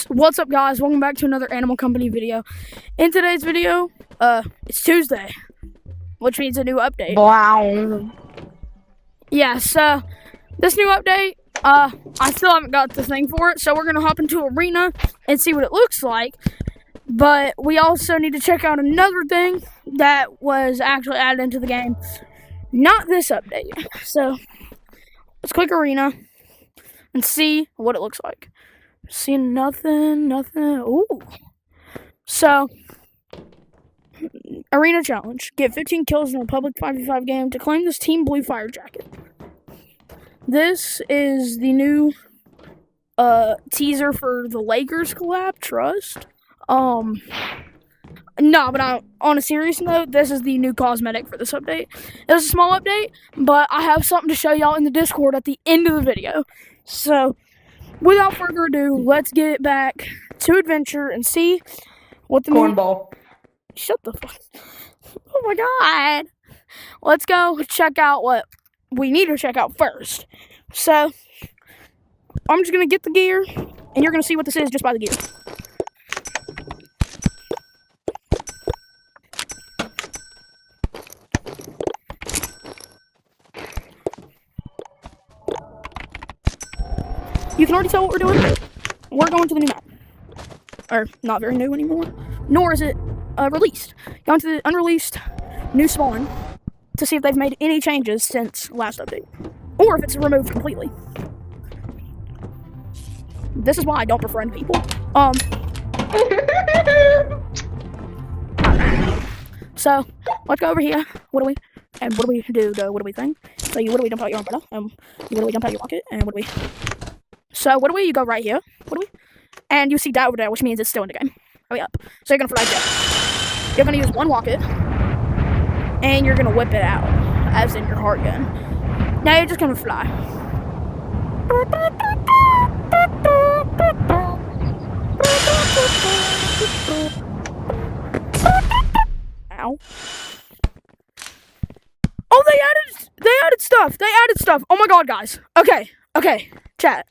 What's up, guys? Welcome back to another Animal Company video. In today's video, it's Tuesday, which means a new update. Wow. Yeah, so this new update, I still haven't got the thing for it, so we're gonna hop into Arena and see what it looks like. But we also need to check out another thing that was actually added into the game, not this update. So let's click Arena and see what it looks like. Seeing nothing. Ooh. So, Arena Challenge. Get 15 kills in a public 5v5 game to claim this Team Blue Fire Jacket. This is the new teaser for the Lakers collab, Trust. No, but on a serious note, this is the new cosmetic for this update. It was a small update, but I have something to show y'all in the Discord at the end of the video. So, without further ado, let's get back to adventure and see what the Cornball. Shut the fuck. Oh my god. Let's go check out what we need to check out first. So, I'm just going to get the gear, and you're going to see what this is just by the gear. You can already tell what we're doing. We're going to the new map. Or, not very new anymore. Nor is it released. Going to the unreleased new spawn to see if they've made any changes since last update. Or if it's removed completely. This is why I don't befriend people. So, let's go over here. What do we do? What do we think? So, what do we dump out your umbrella? What do we dump out your bucket? And what do we... So, you go right here. And you see that over there, which means it's still in the game. Hurry up. So, you're going to fly there. You're going to use one rocket. And you're going to whip it out, as in your heart gun. Now, you're just going to fly. Ow. Oh, they added stuff. Oh my god, guys. Okay, chat.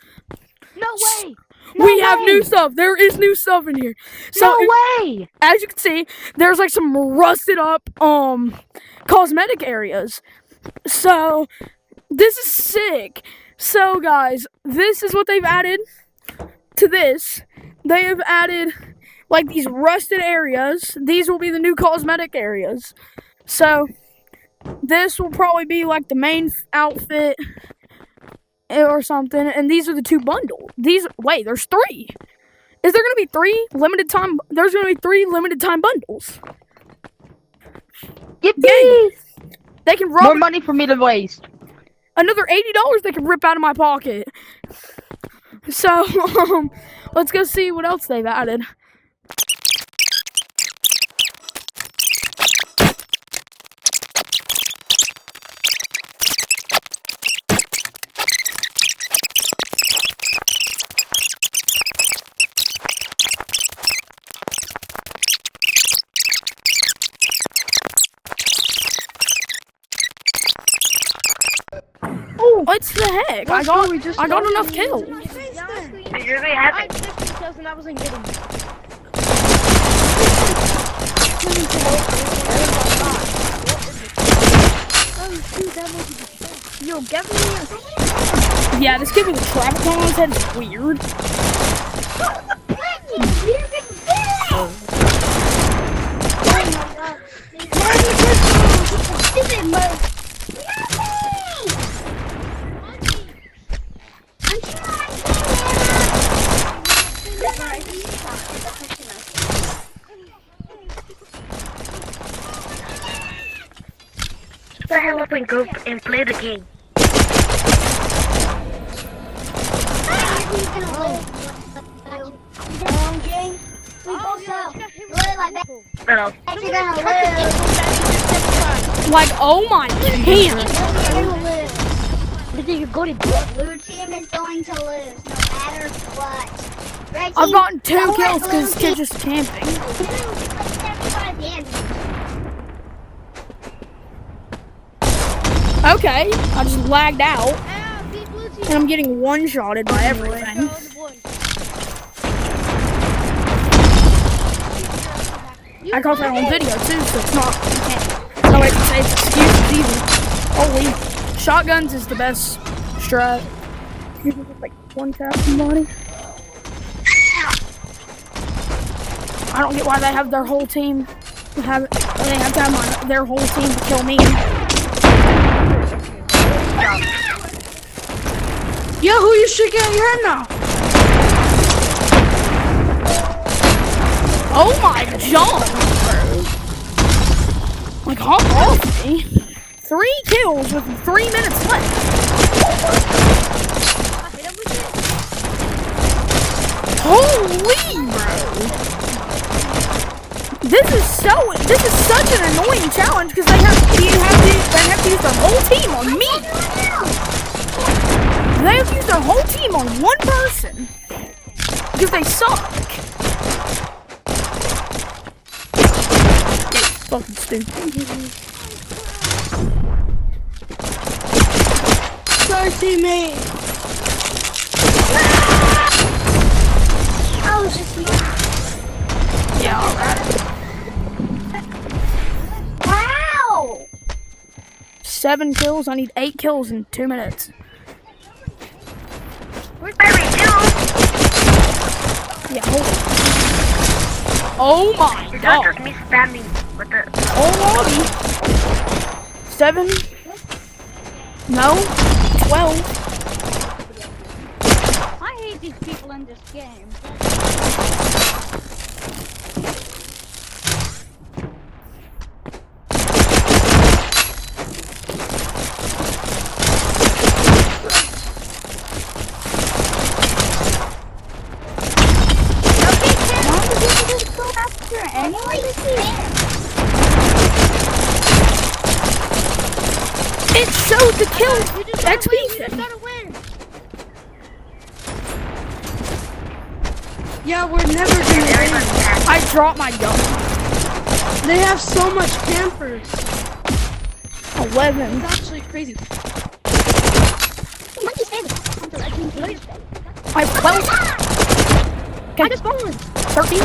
No way! We have new stuff. There is new stuff in here. So, no way! As you can see, there's like some rusted up cosmetic areas. So, this is sick. So, guys, this is what they've added to this. They have added like these rusted areas. These will be the new cosmetic areas. So, this will probably be like the main outfit or something, and these are the two bundles. Wait, there's three. Is there gonna be three limited time? There's gonna be 3 limited time bundles. Yippee! They can rob more money for me to waste. Another $80 they can rip out of my pocket. So, let's go see what else they've added. What the heck? I got enough kills. Did you really have it? 15 kills and I wasn't getting it. Yo, get me. Yeah, this kid with a traffic on his head is weird. Hurry up and go and play the game. Like, oh my damn. You're going to Blue team is going to lose, no matter what. Red I've team, gotten 2 don't kills let because blue this kid's just camping. Okay, I just lagged out. And I'm getting one-shotted by everything. I caught that on video too, so it's not. You can't. No way to say it's excuses either. Holy, shotguns is the best strat. You can just like one tap somebody. I don't get why they have their whole team. They have to have their whole team to kill me. Yo, who you shaking at your head now? Oh my John, bro. Like, hop off me. 3 kills with 3 minutes left. Holy, bro. This is such an annoying challenge because they have to use their whole team on me. They have to use their whole team on one person because they suck. Fucking stupid. Sorry, teammate. Oh, it's just me. Yeah, alright. Wow! 7 kills. I need 8 kills in 2 minutes. Where's Barry Yeah, hold on. Oh my It's not god. just me spamming with the... Oh lobby. 7. No. 12. I hate these people in this game. It showed the kill XP thing. Yeah, we're never gonna win. I dropped my gun. They have so much campers. 11. It's actually crazy. I have 12. Okay. I just spawned. 13.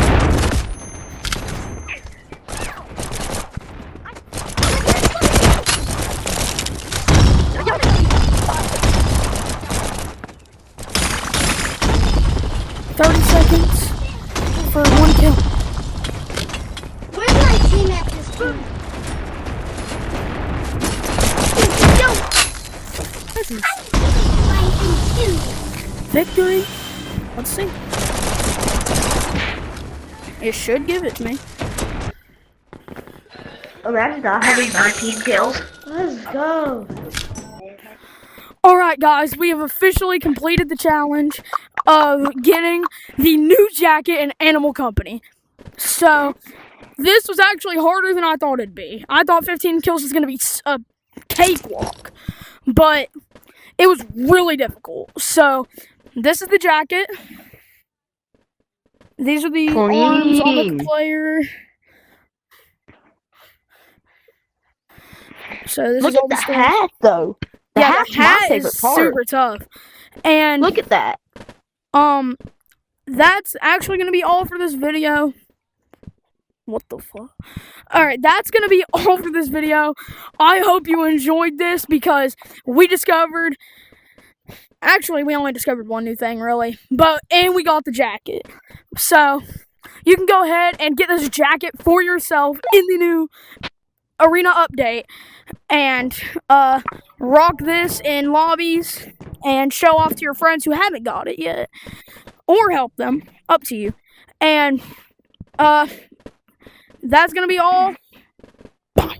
30 seconds for 1 kill. Where's my team at this point? This is I victory. Let's see. It should give it to me. Imagine not having 19 kills. Let's go. Alright guys, we have officially completed the challenge of getting the new jacket in Animal Company. So, this was actually harder than I thought it'd be. I thought 15 kills was going to be a cakewalk, but it was really difficult. So, this is the jacket. These are the arms on the player. So, this Look is all at the stuff. hat, though. The Yeah, hat's the hat my favorite is part. super tough. And Look at that. that's actually gonna be all for this video. What the fuck? Alright, that's gonna be all for this video. I hope you enjoyed this because we discovered, actually we only discovered one new thing really, and we got the jacket. So you can go ahead and get this jacket for yourself in the new arena update and rock this in lobbies and show off to your friends who haven't got it yet, or help them, up to you. And that's gonna be all. Bye.